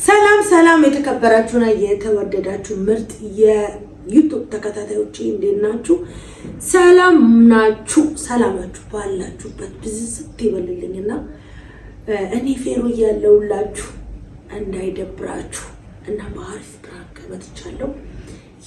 ሰላም የተከበራችሁና የተወደዳችሁ ምርጥ የዩቲዩብ ተከታታዮች እንዴት ናችሁ? ሰላም ናችሁ? ሰላማችሁ ባላችሁበት ብዝዝት ይበልልኝና እኔ ፌሮ ያለውላችሁ እንዳይደብራችሁ እና በአሪፍ ፕራንክ መጥቻለሁ።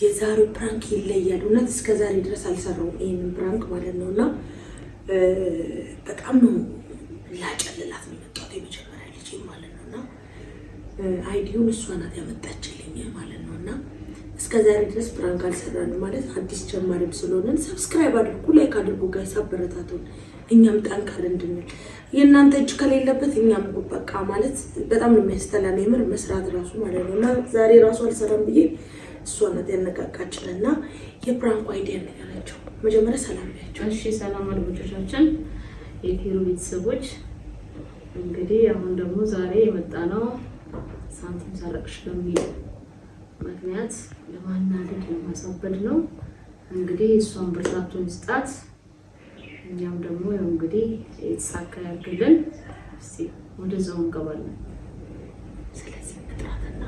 የዛሬው ፕራንክ ይለያል። እውነት እስከዛሬ ድረስ አልሰራውም ይሄንን ፕራንክ ማለት ነውና በጣም ነው ላጨልላት ነው የመጣሁት የመጀመሪያ ልጅ ማለት ነውና አይዲውን እሷ ናት ያመጣችልኝ ማለት ነውና እስከዛሬ ድረስ ፕራንክ አልሰራንም ማለት አዲስ ጀማሪም ስለሆነን ሰብስክራይብ አድርጉ፣ ላይክ አድርጉ፣ ጋይስ አበረታቱን፣ እኛም ጠንካራ እንድንል። የእናንተ እጅ ከሌለበት እኛም በቃ ማለት በጣም ነው የሚያስተላል የምር መስራት ራሱ ማለት ነውና ዛሬ ራሱ አልሰራም ብዬ እሷ ናት ያነቃቃችንና የፕራንክ አይዲያ ነገራቸው። መጀመሪያ ሰላም ያቸው። እሺ ሰላም አድማጮቻችን፣ የፌሮ ቤተሰቦች እንግዲህ አሁን ደግሞ ዛሬ የመጣ ነው ሳንቲም ሰረቅሽ በሚል ምክንያት ለማናደድ ለማሳበድ ነው። እንግዲህ እሷን ብርታቱን ይስጣት፣ እኛም ደግሞ ያው እንግዲህ የተሳካ ያድርግልን። እስቲ ወደዛው እንገባለን። ስለዚህ መጥራትና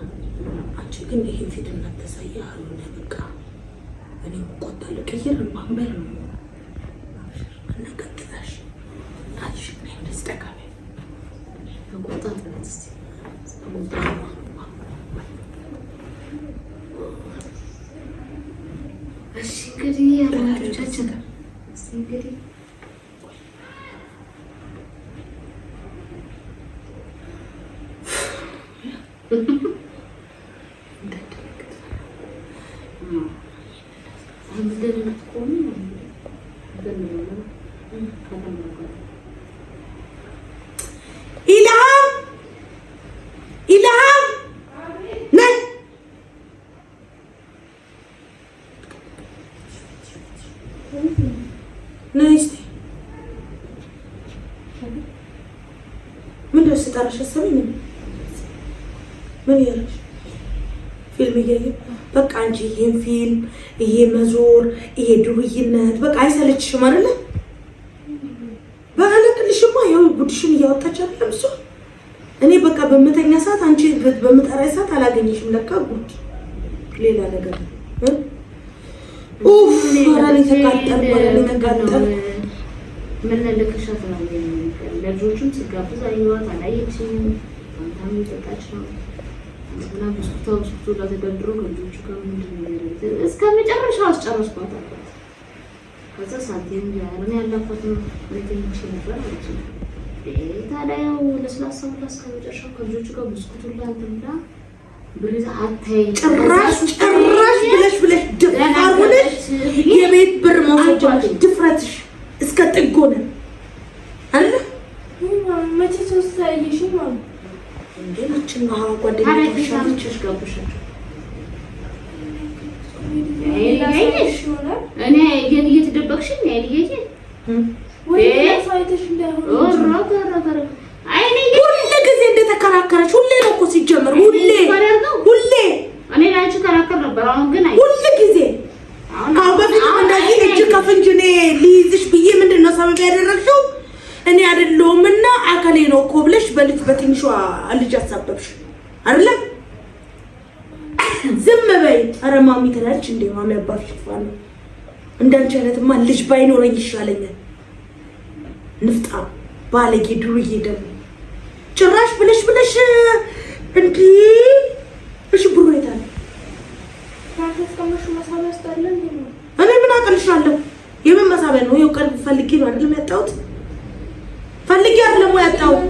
አንቺ ግን ይሄ ፊት እናተሳያ አሉን በቃ እኔ ቆጣለ ከየር ማንበር ነው እና ቀጥታሽ አልሽ ነው ደስተካለ ቆጣት ነው እስቲ እሺ እንግዲህ አድማጮቻችን እስቲ እንግዲህ ነይስ ምን ደስ ታረሽ ሰብኝ ምን ያለሽ ፊልም እያየ በቃ አንቺ ይሄን ፊልም ይሄ መዞር ይሄ ዱርይነት በቃ አይሰለችሽም አይደለ? ባለቅልሽማ ያው ጉድሽን እያወጣች አይደለም እሷ። እኔ በቃ በመተኛ ሰዓት አንቺ በመጠራይ ሰዓት አላገኘሽም። ለካ ጉድ ሌላ ነገር ነው። ኡፍ ወራኔ ተቃጠል ምን ለከሻት ነው ለልጆቹም ስጋብዝ አይዋት አላየችም። አንተም ይተጣች ነው እና ብስኩቱ ጋር ተደርድሮ ከልጆቹ ጋር ምንድን ነው እስከ መጨረሻው አስጨረስኳት። ከዛ ሳንቲም ያረን ያላፋት ነው ለተንቺ ነበር ማለት ነው። ታዲያው ለስላሳው እስከ መጨረሻው ከልጆቹ ጋር ብስኩቱ ላይ አንተምዳ ብሪዛ አታይ ጭራሽ ብለሽ ደፋሩልሽ የቤት ብር መውሰድ ድፍረትሽ እስከ ጥጎነ አለ መቼ ተሳይሽ ማለት እንደናችን ነው ጓደኞችሽ አለችሽ ጋብሻቸው እኔ እየተደበቅሽኝ አይልዬ ወይ ሳይተሽ እንዳይሆን ሁሌ ጊዜ እንደተከራከረች ሁሌ ነው እኮ ሲጀምር ሁሌ እኔ ላንቺ ከራከር ነበር። አሁን ግን ሁሌ ጊዜ አሁን በፊት እንደዚህ እጅ ከፍንጅ እኔ ሊይዝሽ ብዬ ምንድነው ሰበብ ያደረግሽው እኔ አይደለሁምና አካሌ ነው እኮ ብለሽ በልጅ በትንሿ ልጅ አሳበብሽ አይደለ? ዝም በይ። ኧረ ማሚ ትላለች እንዴ ማሚ አባትሽ ይፋል እንዳንቺ አይነትማ ልጅ ባይኖረኝ ይሻለኛል። ንፍጣ ባለጌ ዱርዬ ደግሞ ጭራሽ ብለሽ እንዴ እሺ ብሩ ይታል ታከስከመሽ መሳቢያ አስጣለን ነው እኔ ምን አቀልሻለሁ? የምን መሳቢያ ነው? ይኸው ቀልብ ፈልጌ ነው አይደል ያጣሁት? ፈልጌ አይደለም ያጣሁት።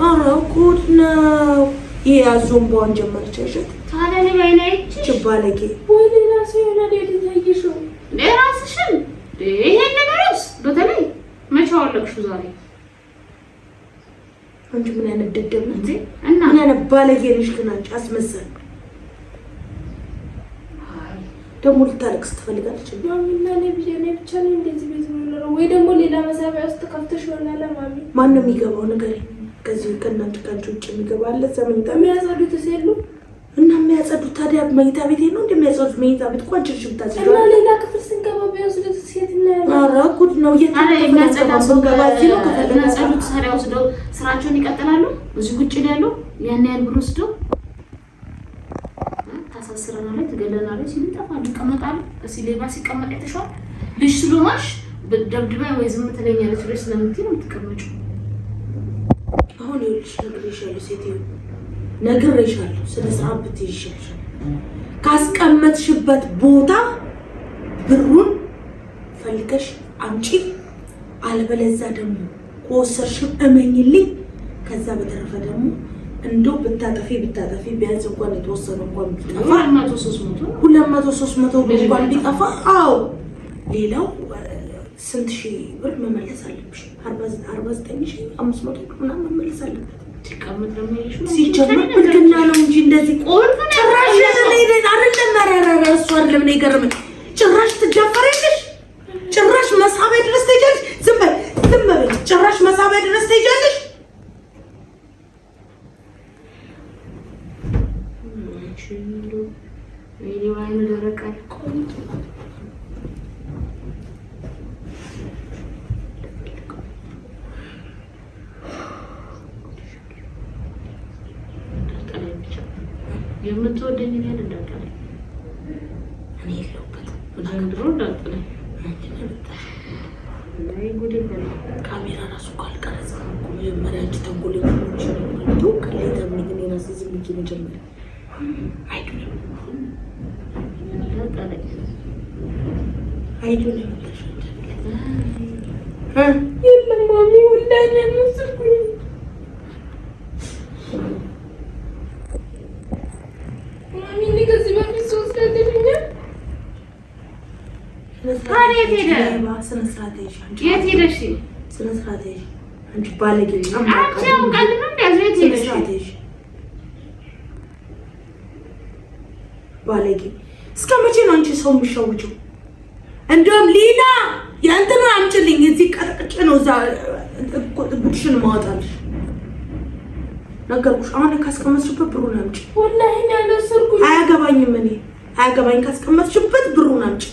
ኧረ ጉድ ነው ያዞም በዋን ጀመረች አይሸት ታዲያ ነው ባይናይቺ ጭባለጌ ወይ ራስ የሆነ ለልጅይሽው ለራስሽን ይሄን ነገርስ በተለይ መቻው አለቅሽ ዛሬ አንቺ ምን አይነት ደደብ ነሽ እንዴ? እና ምን አይነት ባለጌ ነሽ ግን አንቺ አስመሰል ደግሞ ልታለቅስ ትፈልጋለች። ማሚና እኔ ብቻ ነኝ እንደዚህ ቤት ነው ወይ ደግሞ ሌላ መሳቢያ ውስጥ ከፍተሽ ይሆናል። ማሚ ማን ነው የሚገባው ነገር ከዚህ ከእናንተ ካንቺ ውጭ የሚገባ አለ? ዘመን የሚያጸዱት ሲሉ እና የሚያጸዱት ታዲያ መኝታ ቤት ነው እንደሚያጸዱት መኝታ ቤት እኮ አንቺ ልጅ ብታጸዱ እና ሌላ ክፍል ስንገባ ቢወስዱት ሴት ነው። ኧረ ጉድ ነው። የሚያጸዱት ታዲያ ወስደው ስራቸውን ይቀጥላሉ። እዚህ ቁጭ ያለው ያን ያህል ብር ወስደው ታሳስረናለች፣ ትገለናለች ሲሉ ይጠፋሉ፣ ይቀመጣሉ። እስኪ ሌባ ሲቀመጥ የተሻለ ልጅ ስለሆንሽ ደብድባይ ወይ ዝም ትለኛለች ብለሽ ስለምትይ ነው የምትቀመጪው። አሁን ይኸውልሽ ነግሬሻለሁ፣ ሴትዮ ነግሬሻለሁ። ስለ ስርዓት ብትይዥ ይሻልሻል። ካስቀመጥሽበት ቦታ ብሩን ፈልገሽ አምጪ፣ አልበለዚያ ደግሞ ከወሰድሽም እመኝልኝ። ከዛ በተረፈ ደግሞ እንደው ብታጠፊ ቢያንስ እንኳን የተወሰነ እንኳን ቢጠፋ 200-300 ብር እንኳን ቢጠፋ፣ አዎ ሌላው ስንት ሺህ ብር መመለስ አለብሽ? 49,500 ብር ምናምን መመለስ አለበት። ሲጀምር ብልግና ነው እንጂ እንደዚህ ጭራሽ አይደለም ነው የገረመኝ። ጭራሽ ትዳፈሪያለሽ፣ ጭራሽ መሳቢያ ድረስ ትሄጃለሽ። ዝም በይ ጭራሽ መሳቢያ ድረስ ትሄጃለሽ። የምትወደኝ ያለ እንዳጣለ እኔ የለሁበትም። ድሮ እንዳጣለ ላይ ጉዴ ካሜራ ራሱ ካልቀረጸም እኮ መጀመሪያ አንቺ ተንኮለኞች ነው ከሌላ ምን የራስ ዝም ብዬ መጀመሪያ አይዱንም የለም ማሚ ወላሂ ያመስልኩኝ ማሚ ከዚህ በፊት ሶስት ያደረኛል። ታዲያ የት ሄደ? ስነ ስርዓት ይሽ የት ሄደሽ? ስነ ስርዓት ይሽ አንቺ ባለጌ አንቺ ቀልድ ነው እንደዚህ የት ሄደሽ? ባለጌ እስከ መቼ ነው አንቺ ሰው የሚሸውጪው? እንደውም ሌላ ያንተን አምጪልኝ እዚህ ቀጥቅጭ ነው እዛ ጉድሽን ማወጣልሽ። ነገርኩሽ። አሁን ካስቀመጥሽበት ብሩን አምጪ። ወላሂ ያለሰርኩኝ አያገባኝም። እኔ አያገባኝ። ካስቀመጥሽበት ብሩን አምጪ።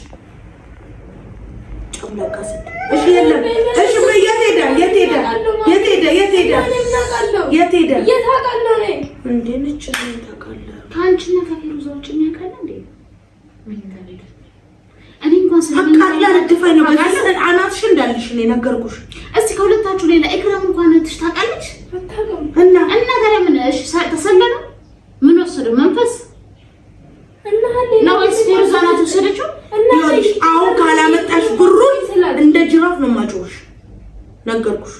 ጨምላቃ ስድ እሺ፣ የለም እሺ። የት ሄደ? የት ሄደ? የት ሄደ? የት ሄደ? የት ሄደ? የት አውቃለሁ እኔ እንዴ ነች ነው ታውቃለህ? ካንቺና ከፊሩዛ ውጭ የሚያውቃል እንዴ? መኝታ ቤት እኔ እንኳን አቃጥላ ረድፋኝ ነው በዚህ አናትሽ እንዳልሽ ነው ነገርኩሽ። እስቲ ከሁለታችሁ ሌላ ኢክራም እንኳን እህትሽ ታውቃለች? አታውቅም። እና ታዲያ ምን እሺ ተሰለነ ምን ወሰደው መንፈስ እና ነው ወይስ ፊሩዛ ናት ወሰደችው? ይኸውልሽ አሁን ካላመጣሽ ብሩን እንደ ጅራፍ ነው የማጮሽ። ነገርኩሽ።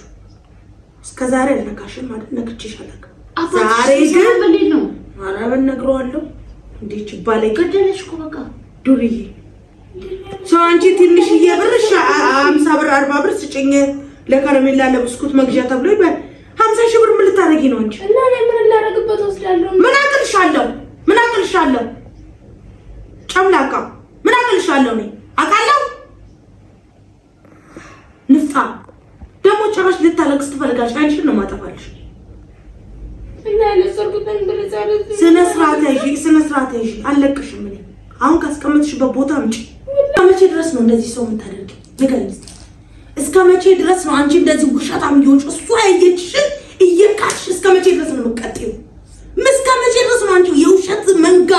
እስከዛሬ አልነካሽም ማለት ነክቼሽ አላውቅም። ዛሬ ግን በሌል ነው አራበን ነግረዋለሁ። እንዴት ይባላል? ገደለሽ እኮ በቃ ዱርዬ ሰው አንቺ ትንሽዬ ብር 50 ብር 40 ብር ስጭኝ ለከረሜላ ለብስኩት መግዣ ተብሎ ይባል 50 ሺህ ብር ምን ልታረጊ ነው አንቺ? እና እኔ ምን ላደርግበት ወስዳለሁ? ምን አቅልሻለሁ? ምን አቅልሻለሁ? ጨምላቃ ምን አቅልሻለሁ? እኔ አውቃለሁ። ንፍጣ ደግሞ ጭራሽ ልታለቅስ ትፈልጋለሽ። አንቺን ነው ማጠፋልሽ። እና ያለሰርኩትን ብር ዛሬ ስነ ስርዓት ይዤ አለቅሽም። እኔ አሁን ካስቀመጥሽበት ቦታ አምጪ። መቼ ድረስ ነው እንደዚህ ሰው የምታደርጊው? ንገሪኝ እስኪ። እስከ መቼ ድረስ ነው አንቺ እንደዚህ ውሸታም እየሆንሽ እሷ ያየችሽን እየካድሽ እስከ መቼ ድረስ ነው የምትቀጥይው? እስከ መቼ ድረስ ነው አንቺ የውሸት መንጋ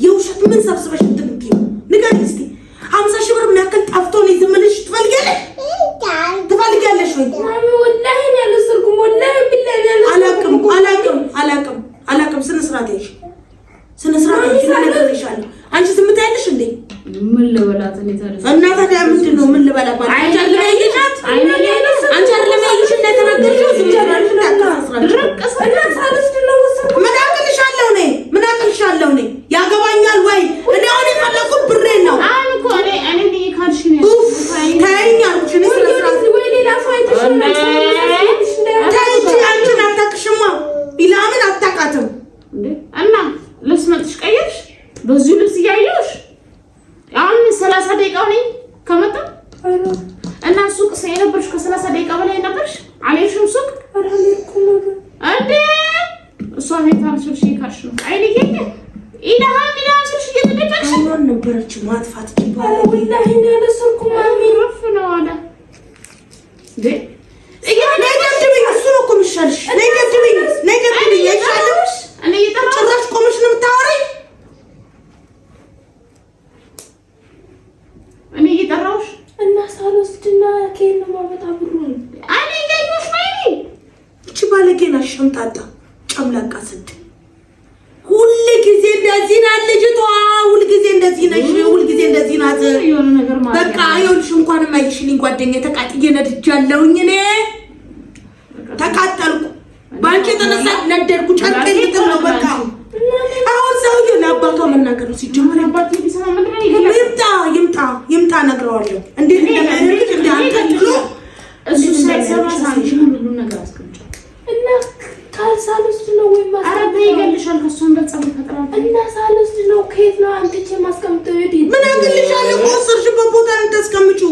የውሸት ምን ሰብስበሽ እንትምኪው? ንገሪኝ እስኪ። 50 ሺህ ብር የሚያክል ጠፍቶ ነው ዝም ብለሽ ትፈልጊያለሽ ወይ? ማሚ ወላሂ ያለሰርኩም ወላሂ ቢላሂ አላቅም። ስነ ስርዓት ይዤ ነገርሻለሁ። አንቺ ዝም ትያለሽ እንዴ? ምን ልበላት እኔ ታዲያ? እና ታዲያ ምንድን ነው ምን ልበላት? አንቺ አይደለም ያየሻት? አንቺ አይደለም ያየሽ እና ተናገርሽው? ዝም ብለሽ ረቀሰ እና ሳልስድ ነው ወሰድኩ። ምን አቅልሻለሁ እኔ? ያገባኛል ወይ? እኔ አሁን የፈለኩት ብሬን ነው። አሁን እኮ እኔ ካልሽ ነው ታይኝ አልኩሽ። እኔ ስለ ስርዓት ወይ ሌላ ሰው አይተሽ ነው ታይኝ። አንቺን አታውቅሽማ። ኢላምን አታውቃትም እንዴ? እና ልብስ መጥሽ ቀየርሽ? በዚህ ልብስ እያየሁሽ አሁን 30 ደቂቃው ነኝ ከመጣ እና ሱቅ የነበርሽ ከ30 ደቂቃ በላይ ነበርሽ። አልሄድሽም ሱቅ እንዴ? እሷ ሄታልሽ ካልሽ ነው አይልዬ ኢላሃም ኢላሃምሽ እየተደበቅሽ ማን ነበረች ማጥፋት ይባላል ወላሂ እንዳለሰርኩ ማሚ ረፍ ነው አለ ደ ነይደብኝ እሱ ነው እኮ የሚሻልሽ ነይደብኝ ይሻልሽ እኔ እየጠራሁሽ ጭራሽ ቆመሽ ነው የምታወሪኝ እኔ እየጠራሁሽ እና ሳልወስድና ከየት ነው የማመጣ ብሩን እኔ እያየሁሽ ነው እቺ ባለጌና ሸምጣጣ ጨምላቃ ስድ ሁሉ ጊዜ እንደዚህ ናት ልጅቷ ሁሉ ጊዜ እንደዚህ ነሽ ሁሉ ጊዜ እንደዚህ ናት የሆነ ነገር ማለት በቃ ይኸውልሽ እንኳን ማይሽልኝ ጓደኛዬ ተቃጥዬ ነድጃለሁኝ እኔ ተቃጠልኩ ባንቺ የተነሳ ነደርኩ ጨርቄ ልጥል ነው በቃ አሁን ሰውዬው ለአባቷ መናገር ነው ሲጀምር አባቴ ቢሰማ ምንድነው ይገላል ይምጣ ነግረዋለሁ እንዴት እንደማይረግ እንዳንተጥሎ እሱ ሳይሰማ ሳንቲም ሁሉ ነገር አስቀምጫለሁ እና ካልሳልወስድ ነው ወይ አረብ ይገልሻል ከሱን በጸብ ፈጥራለሁ እና ሳልወስድ ነው ከየት ነው አንተቼ ማስቀምጠው ይዲ ምን አገልሻለሁ ከወሰድሽበት ቦታ እንድታስቀምጩ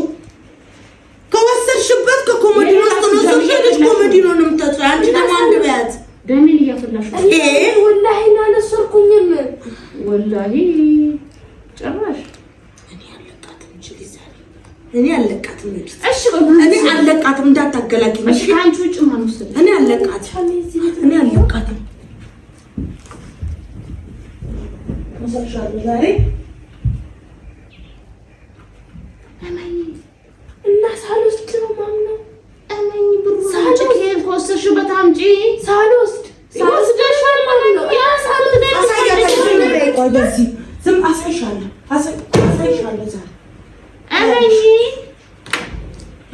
ከወሰድሽበት ከኮሞዲኖ ውስጥ ነው ሰውዬሽ ኮሞዲኖ ነው የምታጥፋ አንቺ ደግሞ አንድ በያት ደሜን እያፈላሽ ወላሂ አልወሰድኩኝም ወላሂ ጭራሽ እኔ አለቃትም እሺ እኔ አለቃትም እንዳታገላግኝ እሺ አንቺ ውጭ ማን ወሰደ እኔ አለቃትም መሰልሻለሁ ዛሬ አማኝ እና ሳልወስድ ነው ማምነው አማኝ ብሩ ሳንቺ ከየት ከወሰድሽበት አምጪ ሳልወስድ ይወስደሻል ማለት ነው ያ ሳልወስድ ቆይ በዚህ ዝም አሳይሻለሁ ዛሬ አማኝ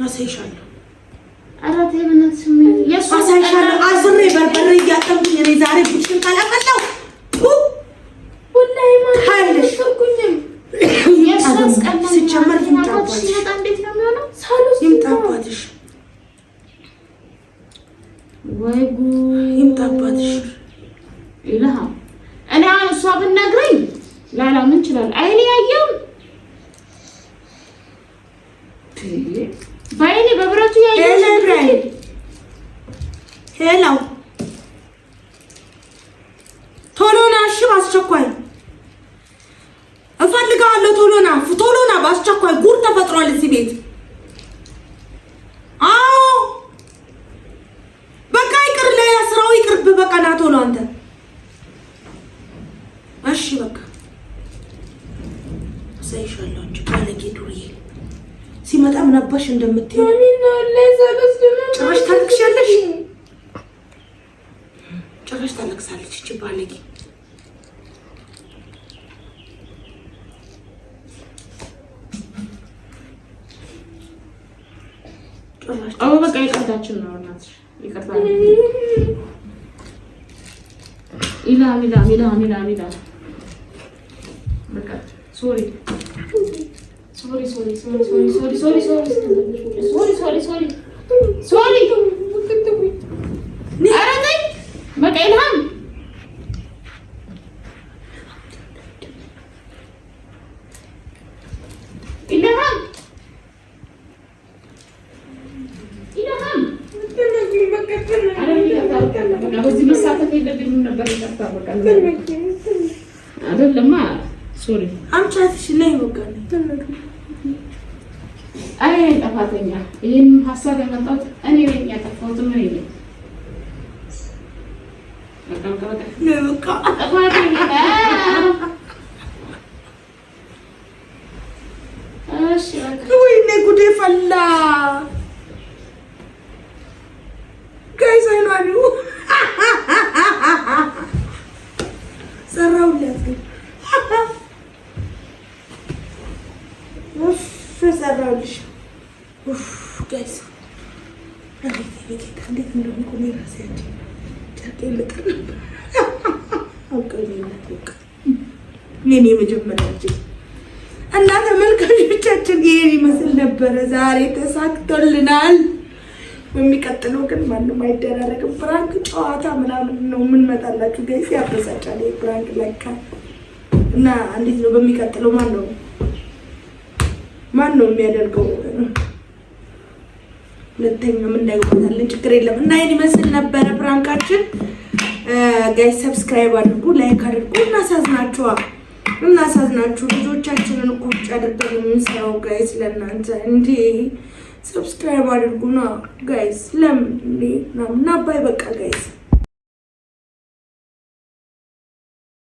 አሳይሻለሁ አራቴ በእናትሽ ምን አሳይሻለሁ አስሬ በርበሬ እያጠብኩኝ እኔ ዛሬ ቡሽን ካላፈላው ወላሂ ታይልሽ ሲጀመር ይምጣባትሽ እንዴት ነው የሚሆነው ሳልወስድ ይምጣባትሽ ወይ ጉድ ይምጣባትሽ ኢላሃ እኔ አሁን እሷ ብትነግረኝ ላላምን እችላለሁ አይኔ ያየው ባይኔ በብረቱ ያየው ሄሎ ቶሎ ና እሺ በአስቸኳይ እፈልጋለሁ ቶሎ ና በአስቸኳይ ጉድ ተፈጥሯል እዚህ ቤት አዎ በቃ ይቅር ለስራው ይቅርብ በቃ ና ቶሎ አንተ እሺ በቃ አሳይሻለሁ አንቺ ባለጌ ዱርዬ ሲመጣ ምን አባሽ እንደምትይው ጭራሽ ታለቅሻለሽ ጭራሽ ታለቅሳለች እቺ ባለጌ አዎ በቃ ይቅርታችን ነው እናትሽ ይቅርታ ኢላ በቃ ሶሪ አረተኝ በቃ ኢልሃም በዚህ መሳተፍ የለብኝም ነበር ይቅርታ በቃ አይደለማ ሶሪ አምቻትሽ ነይ በቃ አይ ጠፋተኛ ይሄን ሐሳብ ያመጣሁት እኔ ነኝ ያጠፋሁት ምን ይሄ በቃ ጠፋተኛ እሺ ወይኔ ጉዴ ፈላ ጋይስ አይኗሉ ሰራውላት ሰራውልሽ ጋይስ እንዴት እንደሆንኩ ራሴ ጨርቄ ልጥር ነበር የኔ መጀመሪያ ልጅ እና ተመልካቾቻችን ይሄን ይመስል ነበረ ዛሬ ተሳክቶልናል በሚቀጥለው ግን ማንም አይደራረግም ፕራንክ ጨዋታ ምናምን ነው ምን መጣላችሁ ጋይስ ያበሳጫል ፕራንክ ለካ እና እንዴት ነው በሚቀጥለው ማን ነው የሚያደርገው ሁለተኛ ምን እንዳይወጣልን ችግር የለም እና ይሄን ይመስል ነበረ ፕራንካችን ጋይስ ሰብስክራይብ አድርጉ፣ ላይክ አድርጉ። እናሳዝናችሁ ልጆቻችንን ቁጭ አድርገን የምንሰራው ጋይስ ለእናንተ እንዴ ሰብስክራይብ አድርጉና ጋይስ ለምን እና ባይ በቃ ጋይስ